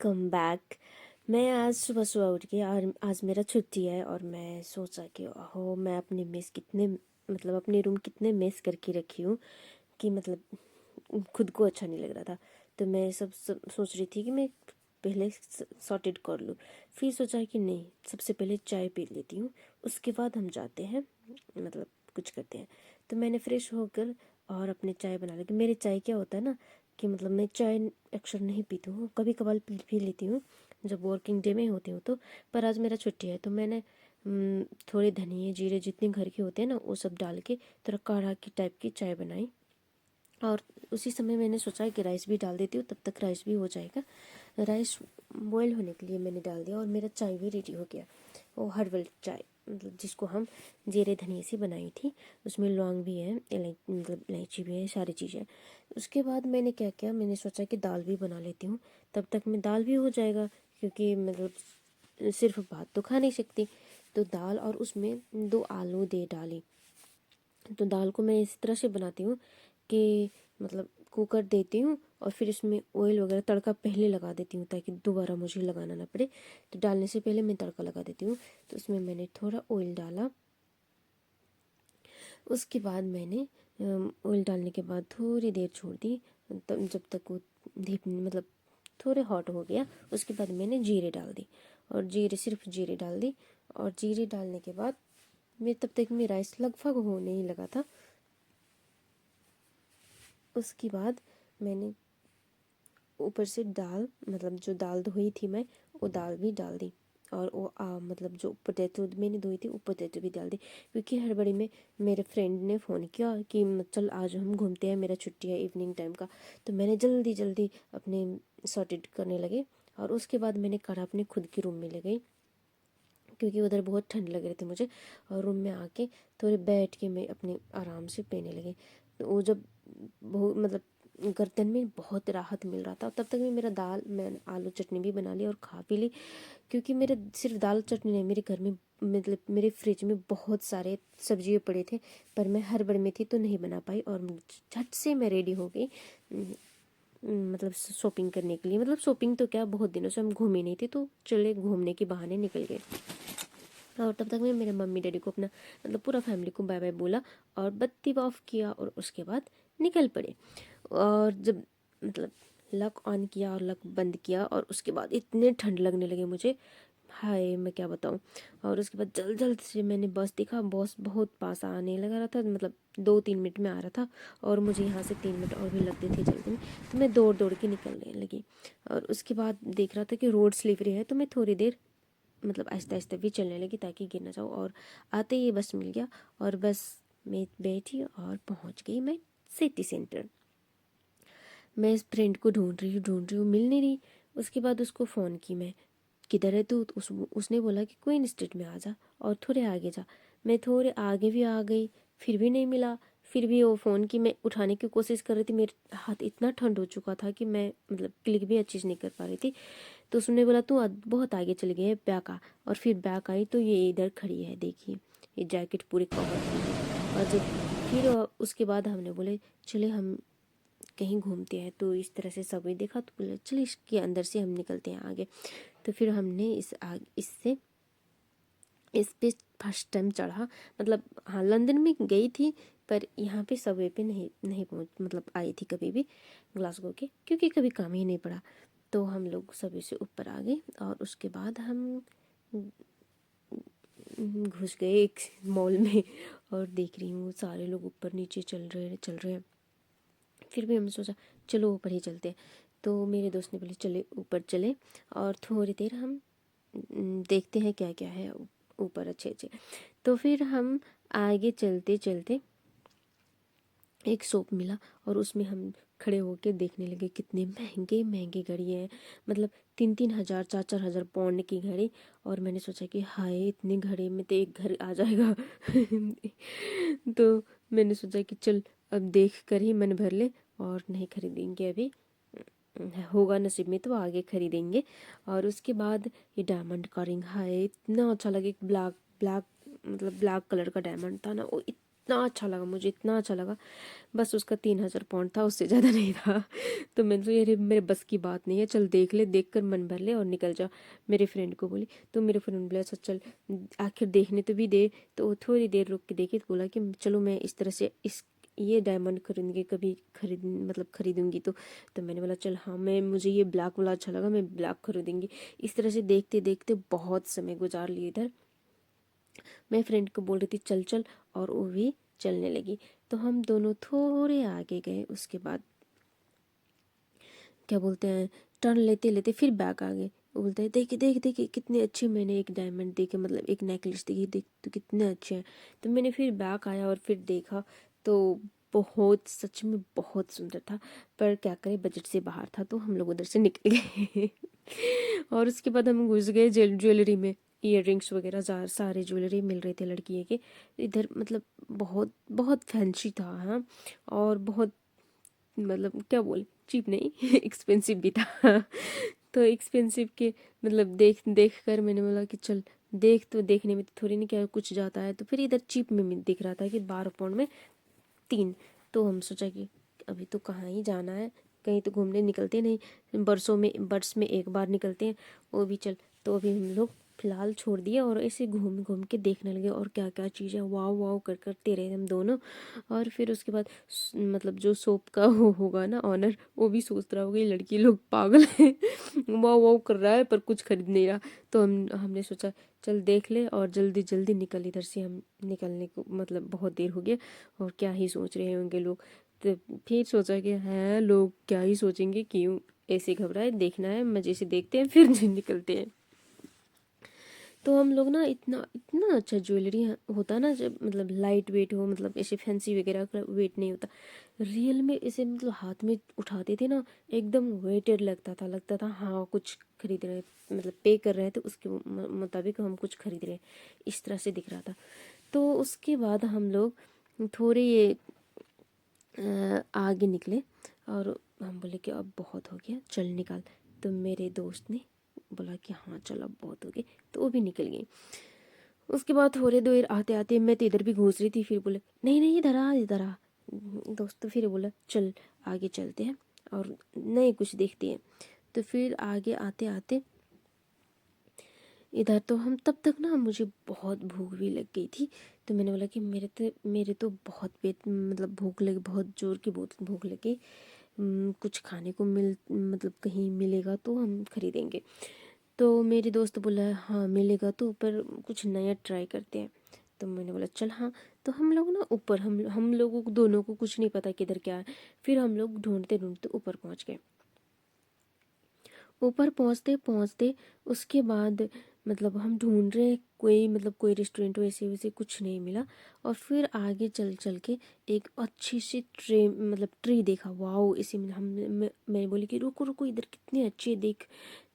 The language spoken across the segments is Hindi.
Welcome back. मैं आज सुबह सुबह उठ गई और आज मेरा छुट्टी है और मैं सोचा कि ओहो मैं अपने मेस कितने अपने रूम कितने मेस करके रखी हूँ कि खुद को अच्छा नहीं लग रहा था। तो मैं सब सोच रही थी कि मैं पहले सॉर्टेड कर लूँ। फिर सोचा कि नहीं, सबसे पहले चाय पी लेती हूँ, उसके बाद हम जाते हैं कुछ करते हैं। तो मैंने फ्रेश होकर और अपने चाय बना लगी। मेरे चाय क्या होता है ना कि मैं चाय अक्सर नहीं पीती हूँ, कभी कभार पी लेती हूँ जब वर्किंग डे में होती हूँ तो। पर आज मेरा छुट्टी है तो मैंने थोड़े धनिए जीरे जितने घर के होते हैं ना वो सब डाल के थोड़ा काढ़ा की टाइप की चाय बनाई। और उसी समय मैंने सोचा कि राइस भी डाल देती हूँ, तब तक राइस भी हो जाएगा। राइस बॉयल होने के लिए मैंने डाल दिया और मेरा चाय भी रेडी हो गया। वो हर्बल चाय जिसको हम जीरे धनिए से बनाई थी, उसमें लौंग भी है, इलायची भी है, सारी चीज़ें। उसके बाद मैंने क्या किया, मैंने सोचा कि दाल भी बना लेती हूँ, तब तक में दाल भी हो जाएगा क्योंकि सिर्फ भात तो खा नहीं सकती। तो दाल और उसमें 2 आलू दे डाली। तो दाल को मैं इस तरह से बनाती हूँ कि कुकर देती हूँ और फिर इसमें ऑयल वगैरह तड़का पहले लगा देती हूँ ताकि दोबारा मुझे लगाना ना पड़े। तो डालने से पहले मैं तड़का लगा देती हूँ। तो उसमें मैंने थोड़ा ऑयल डाला। उसके बाद मैंने ऑयल डालने के बाद थोड़ी देर छोड़ दी, तब जब तक वो थोड़े हॉट हो गया। उसके बाद मैंने जीरे डाल दी और सिर्फ जीरे डाल दी। और जीरे डालने के बाद मैं तब तक मेरा राइस लगभग होने ही लगा था। उसके बाद मैंने ऊपर से दाल जो दाल धोई थी मैं, वो दाल भी डाल दी। और वो जो पोटैटो मैंने धोई थी वो पोटैटो भी डाल दी क्योंकि हड़बड़ी में मेरे फ्रेंड ने फ़ोन किया कि चल आज हम घूमते हैं, मेरा छुट्टी है इवनिंग टाइम का। तो मैंने जल्दी जल्दी अपने सॉर्टेड करने लगे। और उसके बाद मैंने कढ़ा अपने खुद के रूम में ले गई क्योंकि उधर बहुत ठंड लग रही थी मुझे। और रूम में आके थोड़े बैठ के मैं अपने आराम से पीने लगी। तो वो जब बहुत गर्दन में बहुत राहत मिल रहा था, तब तक मैं आलू चटनी भी बना ली और खा भी ली। क्योंकि मेरे सिर्फ दाल चटनी नहीं, मेरे घर में मेरे फ्रिज में बहुत सारे सब्जियाँ पड़े थे, पर मैं हड़बड़ में थी तो नहीं बना पाई। और झट से मैं रेडी हो गई शॉपिंग करने के लिए। शॉपिंग तो क्या, बहुत दिनों से हम घूमे नहीं थे तो चले घूमने के बहाने निकल गए। और तब तक मैं मेरे मम्मी डैडी को अपना पूरा फैमिली को बाय बाय बोला और बत्ती ऑफ किया और उसके बाद निकल पड़े। और जब लक ऑन किया और लक बंद किया और उसके बाद इतने ठंड लगने लगे मुझे, हाय मैं क्या बताऊँ। और उसके बाद जल्द जल्द से मैंने बस देखा, बस बहुत पास आने लगा रहा था, 2-3 मिनट में आ रहा था और मुझे यहाँ से 3 मिनट और भी लगते थे जल्दी में। तो मैं दौड़ दौड़ के निकलने लगी। और उसके बाद देख रहा था कि रोड स्लिपरी है, तो मैं थोड़ी देर आहिस्ता आहिस्ता भी चलने लगी ताकि गिर ना जाऊँ। और आते ही बस मिल गया और बस मैं बैठी और पहुँच गई मैं सिटी सेंटर। मैं इस फ्रेंड को ढूंढ रही हूँ, मिल नहीं रही। उसके बाद उसको फ़ोन की मैं, किधर है तू? तो उसने बोला कि क्वीन स्ट्रीट में आ जा और थोड़े आगे जा। मैं थोड़े आगे भी आ गई, फिर भी नहीं मिला। फिर भी वो फ़ोन की मैं उठाने की कोशिश कर रही थी, मेरे हाथ इतना ठंड हो चुका था कि मैं क्लिक भी अच्छी से नहीं कर पा रही थी। तो उसने बोला तू बहुत आगे चली गई है, बैक आ। और फिर बैक आई तो ये इधर खड़ी है, देखिए ये जैकेट पूरी कवर की है। और जब फिर उसके बाद हमने बोले चले हम कहीं घूमते हैं। तो इस तरह से सबने देखा तो बोले चल इसके अंदर से हम निकलते हैं आगे। तो फिर हमने इस पे फर्स्ट टाइम चढ़ा। हाँ लंदन में गई थी पर यहाँ पे सबवे पे नहीं नहीं पहुँच आई थी कभी भी ग्लासगो के, क्योंकि कभी काम ही नहीं पड़ा। तो हम लोग सबवे से ऊपर आ गए और उसके बाद हम घुस गए एक मॉल में। और देख रही हूँ सारे लोग ऊपर नीचे चल रहे हैं। फिर भी हमने सोचा चलो ऊपर ही चलते हैं। तो मेरे दोस्त ने बोले चले ऊपर चले और थोड़ी देर हम देखते हैं क्या क्या है ऊपर अच्छे अच्छे। तो फिर हम आगे चलते चलते एक शॉप मिला और उसमें हम खड़े होकर देखने लगे कितने महंगे महंगे घड़ी हैं, 3-3 हज़ार 4-4 हज़ार पाउंड की घड़ी। और मैंने सोचा कि हाय इतने घड़ी में तो एक घर आ जाएगा। तो मैंने सोचा कि चल अब देख कर ही मन भर ले और नहीं खरीदेंगे अभी, होगा नसीब में तो आगे खरीदेंगे। और उसके बाद ये डायमंड का रिंग है, इतना अच्छा लगे, ब्लैक ब्लैक ब्लैक कलर का डायमंड था ना, वो इतना अच्छा लगा मुझे, इतना अच्छा लगा। बस उसका 3,000 पाउंड था, उससे ज़्यादा नहीं था। तो मैंने सोचा ये मेरे बस की बात नहीं है, चल देख ले, देख कर मन भर ले और निकल जा। मेरे फ्रेंड को बोली, तो मेरे फ्रेंड बोला अच्छा चल आखिर देखने तो भी दे। तो वो थोड़ी देर रुक के देखी तो बोला कि चलो मैं इस तरह से इस ये डायमंड खरीदूंगी, कभी खरीदूंगी। तो मैंने बोला चल हाँ, मैं मुझे ये ब्लैक वाला अच्छा लगा, मैं ब्लैक खरीदूंगी। इस तरह से देखते देखते बहुत समय गुजार लिए इधर। मैं फ्रेंड को बोल रही थी चल चल, और वो भी चलने लगी। तो हम दोनों थोड़े आगे गए, उसके बाद क्या बोलते हैं, टर्न लेते लेते फिर बैक आ गए। वो बोलते हैं देखिए देखिए देखिए कितने अच्छे, मैंने एक डायमंड देखे, मतलब एक नेकलेस देखी, देख तो कितने अच्छे हैं। तो मैंने फिर बैक आया और फिर देखा, तो बहुत सच में बहुत सुंदर था। पर क्या करें, बजट से बाहर था, तो हम लोग उधर से निकल गए। और उसके बाद हम घुस गए ज्वेलरी में। ईयर रिंग्स वगैरह सारे ज्वेलरी मिल रहे थे लड़की के इधर, मतलब बहुत बहुत फैंसी था। हाँ, और बहुत मतलब क्या बोले, चीप नहीं, एक्सपेंसिव भी था। तो एक्सपेंसिव के मतलब देख देख कर मैंने बोला कि चल देख, तो देखने में तो थोड़ी नहीं क्या कुछ जाता है। तो फिर इधर चीप में दिख रहा था कि 12 पाउंड में 3। तो हम सोचा कि अभी तो कहाँ ही जाना है, कहीं तो घूमने निकलते नहीं, बर्स में एक बार निकलते हैं, वो भी चल। तो अभी हम लोग फिलहाल छोड़ दिए और ऐसे घूम घूम के देखने लगे और क्या क्या चीज़ें वाव वाव करते रहे हम दोनों। और फिर उसके बाद मतलब जो शॉप का वो होगा ना ऑनर, वो भी सोच रहा होगा ये लड़की लोग पागल है। वाव वाव कर रहा है पर कुछ खरीद नहीं रहा। तो हमने सोचा चल देख ले और जल्दी जल्दी निकल इधर से। हम निकलने को मतलब बहुत देर हो गया, और क्या ही सोच रहे होंगे लोग। तो फिर सोचा कि हाँ लोग क्या ही सोचेंगे, क्यों ऐसे घबराए, देखना है मज़े से देखते हैं फिर निकलते हैं। तो हम लोग ना इतना इतना अच्छा ज्वेलरी होता ना, जब मतलब लाइट वेट हो, मतलब ऐसे फैंसी वगैरह का वेट नहीं होता, रियल में ऐसे मतलब हाथ में उठाते थे ना, एकदम वेटेड लगता था हाँ कुछ खरीद रहे हैं, मतलब पे कर रहे हैं तो उसके मुताबिक हम कुछ खरीद रहे हैं, इस तरह से दिख रहा था। तो उसके बाद हम लोग थोड़े ये आगे निकले, और हम बोले कि अब बहुत हो गया, चल निकाल। तो मेरे दोस्त ने बोला कि हाँ चल अब बहुत हो गए, तो वो भी निकल गई। उसके बाद थोड़े देर आते आते मैं तो इधर भी घुस रही थी, फिर बोले नहीं नहीं इधर आ इधर आ। दोस्त तो फिर बोला चल आगे चलते हैं और नए कुछ देखते हैं। तो फिर आगे आते आते इधर तो हम तब तक ना मुझे बहुत भूख भी लग गई थी। तो मैंने बोला कि मेरे तो बहुत पेट मतलब भूख लगी, बहुत जोर की बहुत भूख लगी। कुछ खाने को मतलब कहीं मिलेगा तो हम खरीदेंगे। तो मेरी दोस्त बोला हाँ मिलेगा तो, पर कुछ नया ट्राई करते हैं। तो मैंने बोला चल हाँ। तो हम लोग ना ऊपर, हम लोगों को दोनों को कुछ नहीं पता किधर क्या है। फिर हम लोग ढूंढते ढूंढते ऊपर पहुंच गए। ऊपर पहुंचते पहुंचते उसके बाद मतलब हम ढूंढ रहे हैं, कोई मतलब कोई रेस्टोरेंट वैसे वैसे कुछ नहीं मिला। और फिर आगे चल चल के एक अच्छी सी ट्री देखा, वाओ इसी में मैंने बोली कि रुको रुको इधर कितने अच्छे देख।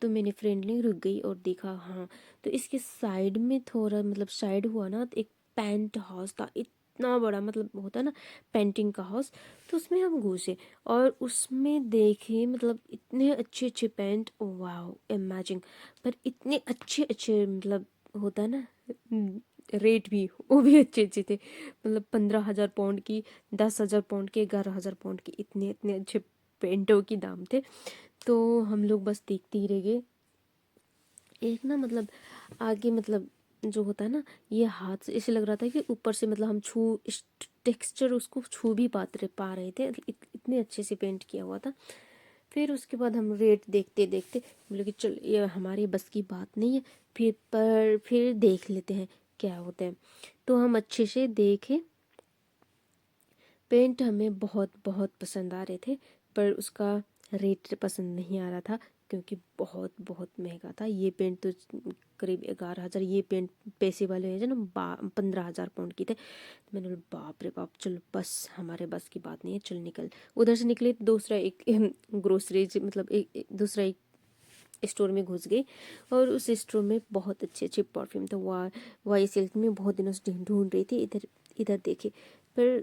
तो मैंने फ्रेंड ने रुक गई और देखा, हाँ तो इसके साइड में थोड़ा मतलब साइड हुआ ना, तो एक पेंट हाउस था, इतना बड़ा मतलब होता है ना पेंटिंग का हाउस। तो उसमें हम घुसे और उसमें देखे मतलब इतने अच्छे अच्छे पेंट, वाओ इमेजिन। पर इतने अच्छे अच्छे मतलब होता है ना, रेट भी वो भी अच्छे अच्छे थे, मतलब 15,000 पाउंड की, 10,000 पाउंड के, 11,000 पाउंड की, इतने इतने अच्छे पेंटों की दाम थे। तो हम लोग बस देखते ही रह गए। एक ना मतलब आगे मतलब जो होता है ना, ये हाथ से ऐसे लग रहा था कि ऊपर से मतलब हम छू टेक्सचर उसको छू भी पा रहे थे, इतने अच्छे से पेंट किया हुआ था। फिर उसके बाद हम रेट देखते देखते बोले कि चल ये हमारी बस की बात नहीं है, फिर देख लेते हैं क्या होता है। तो हम अच्छे से देखे, पेंट हमें बहुत बहुत पसंद आ रहे थे, पर उसका रेट पसंद नहीं आ रहा था, क्योंकि बहुत बहुत महंगा था। ये पेंट तो करीब 11,000, ये पेंट पैसे वाले हैं जो ना 15,000 पाउंड की थे। तो मैंने बोला बाप रे बाप, चलो बस हमारे बस की बात नहीं है, चल निकल। उधर से निकले तो दूसरा एक ग्रोसरीज मतलब दूसरा एक स्टोर में घुस गई, और उस स्टोर में बहुत अच्छे अच्छे परफ्यूम थे। वाई सिल्क में बहुत दिनों से ढूंढ रही थी, इधर इधर देखे। पर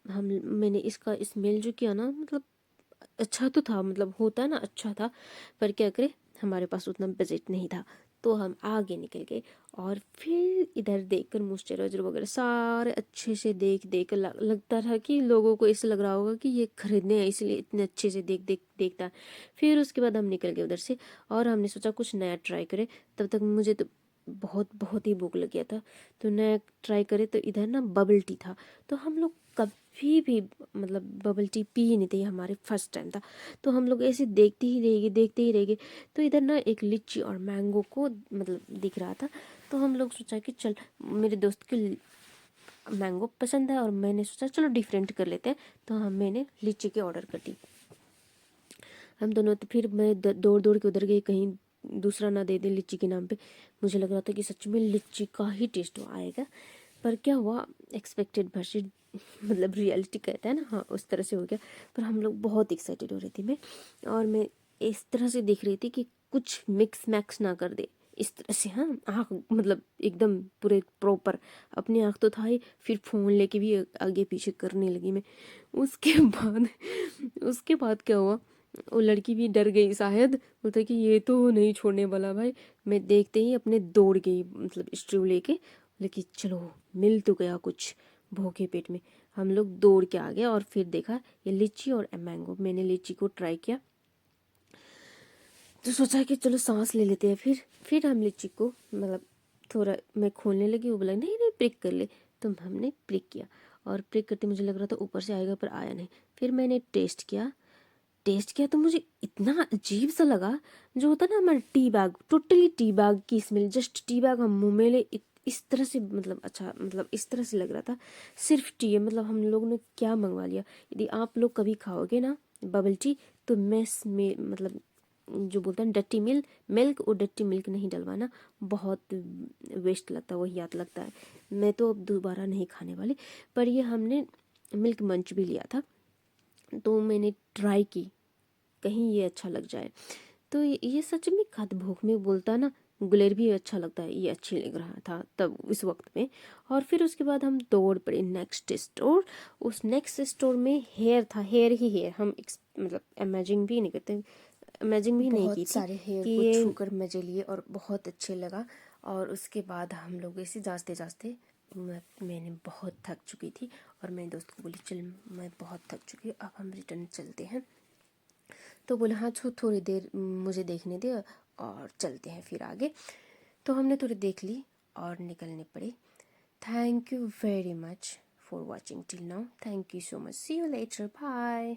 मैंने इसका स्मेल जो किया ना, मतलब अच्छा तो था, मतलब होता है ना अच्छा था, पर क्या करे हमारे पास उतना बजट नहीं था। तो हम आगे निकल गए और फिर इधर देखकर मॉइस्चराइजर वगैरह सारे अच्छे से देख देख लगता था कि लोगों को ऐसे लग रहा होगा कि ये खरीदने हैं इसलिए इतने अच्छे से देखता। फिर उसके बाद हम निकल गए उधर से और हमने सोचा कुछ नया ट्राई करें। तब तक मुझे तो बहुत बहुत ही भूख लग गया था, तो नया ट्राई करे तो इधर ना बबल टी था। तो हम लोग कभी भी मतलब बबल टी पी ही नहीं थे, हमारे फर्स्ट टाइम था। तो हम लोग ऐसे देखते ही रह गए। तो इधर ना एक लिच्ची और मैंगो को मतलब दिख रहा था, तो हम लोग सोचा कि चल, मेरे दोस्त को मैंगो पसंद है और मैंने सोचा चलो डिफरेंट कर लेते हैं, तो मैंने लिच्ची के ऑर्डर कर दी हम दोनों। तो फिर मैं दौड़ दौड़ के उधर गई कहीं दूसरा ना दे दे लिच्ची के नाम पे। मुझे लग रहा था कि सच में लिच्ची का ही टेस्ट आएगा, पर क्या हुआ, एक्सपेक्टेड वर्सेस मतलब रियलिटी कहता है ना, हाँ उस तरह से हो गया। पर हम लोग बहुत एक्साइटेड हो रही थी मैं इस तरह से देख रही थी कि कुछ मिक्स मैक्स ना कर दे इस तरह से। हाँ आँख मतलब एकदम पूरे प्रॉपर, अपनी आँख तो था ही, फिर फ़ोन लेके भी आगे पीछे करने लगी मैं। उसके बाद क्या हुआ, वो लड़की भी डर गई शायद, बोलता कि ये तो नहीं छोड़ने वाला भाई। मैं देखते ही अपने दौड़ गई मतलब स्ट्रू लेके, लेकिन चलो मिल तो गया कुछ भूखे पेट में। हम लोग दौड़ के आ गए और फिर देखा ये लीची और मैंगो। मैंने लीची को ट्राई किया तो सोचा कि चलो सांस ले लेते हैं। फिर हम लीची को मतलब थोड़ा मैं खोलने लगी, वो बोला नहीं नहीं प्रिक कर ले, तो हमने प्रिक किया। और प्रिक करते मुझे लग रहा था ऊपर से आएगा, पर आया नहीं। फिर मैंने टेस्ट किया तो मुझे इतना अजीब सा लगा, जो होता ना हमारा tea bag, totally tea bag की स्मेल, जस्ट टी बैग हम मुँह में ले इस तरह से, मतलब अच्छा मतलब इस तरह से लग रहा था। सिर्फ टी है, मतलब हम लोग ने क्या मंगवा लिया। यदि आप लोग कभी खाओगे ना बबल टी, तो मेस में मतलब जो बोलते हैं डट्टी मिल्क और डट्टी मिल्क नहीं डलवाना, बहुत वेस्ट लगता है, वही याद लगता है। मैं तो अब दोबारा नहीं खाने वाली। पर ये हमने मिल्क मंच भी लिया था, तो मैंने ट्राई की कहीं ये अच्छा लग जाए। तो ये सच में खाद भूख में बोलता ना, गुलेर भी अच्छा लगता है, ये अच्छी लग रहा था तब उस वक्त में। और फिर उसके बाद हम दौड़ पड़े नेक्स्ट स्टोर। उस नेक्स्ट स्टोर में हेयर था, हेयर ही हेयर। हम मतलब इमेजिन भी नहीं करते, इमेजिन भी नहीं की बहुत थी सारे हेयर कि को ये छूकर मजे लिए और बहुत अच्छे लगा। और उसके बाद हम लोग ऐसे जांचते जांचते, मैंने बहुत थक चुकी थी और मेरे दोस्त को बोली चल मैं बहुत थक चुकी हूँ, अब हम रिटर्न चलते हैं। तो बोले हाँ थोड़ी देर मुझे देखने दे और चलते हैं फिर आगे। तो हमने थोड़ी देख ली और निकलने पड़े। Thank you very much for watching till now, thank you so much, see you later, bye.